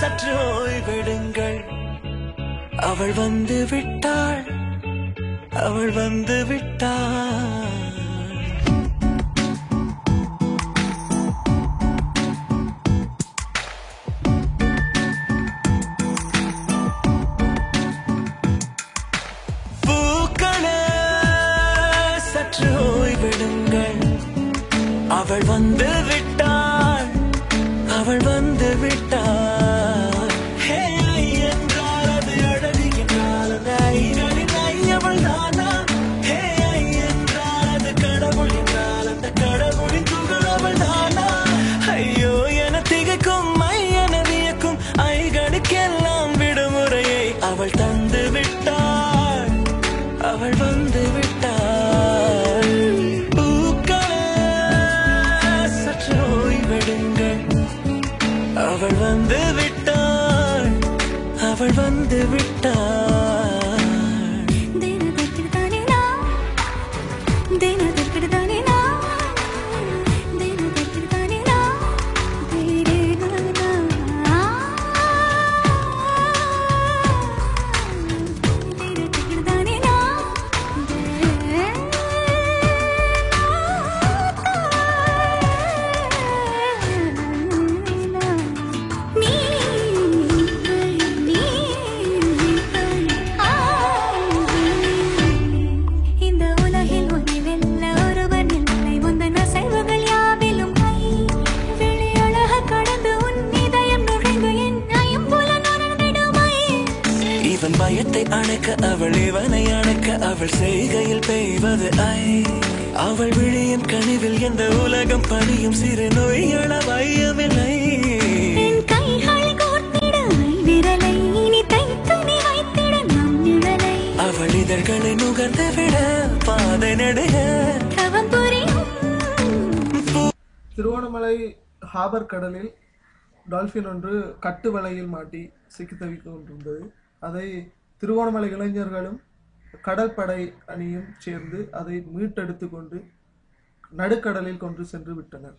சற்று ஓய்வெடுங்கள். அவள் வந்து விட்டாள், அவள் வந்து விட்டாள். பூக்களே சற்று ஓய்வெடுங்கள். அவள் வந்து விட்டாள், அவள் வந்து விட்டாள். ஹே என்றால் அது அழகு என்றால் அந்த ஐகளின் ஐ அவள் தானா? ஹே என்றால் அது கடவுள் என்றால் அந்த கடவுளின் துகள் அவள் தானா? ஐயோ என திகைக்கும் ஐ என வியக்கும் ஐகளுக்கெல்லாம் விடுமுறையை அவள் தந்து விட்டாள், அவள் வந்து விட்டாள். பூக்களே சற்று ஓய்வெடுங்கள். அவள் வந்து விட்டாள், அவள் வந்து விட்டாள். இவன் பயத்தை அணைக்க அவள் இவனை அணைக்க அவள் செய்கையில் பெய்வது ஐ. அவள் விழியின் கனிவில் எந்த உலகம் பணியும் சிறு நோய்கள வையவில்லை. அவள் இதழ்களை நுகர்ந்து விட பாதை நடுக. திருவோணமலை ஹாபர் கடலில் டால்பின் ஒன்று கட்டு வலையில் மாட்டி சிக்கி தவிக்க கொண்டிருந்தது. அதை திருவோணமலை இளைஞர்களும் கடற்படை அணியும் சேர்ந்து அதை மீட்டெடுத்து கொண்டு நடுக்கடலில் கொண்டு சென்று விட்டனர்.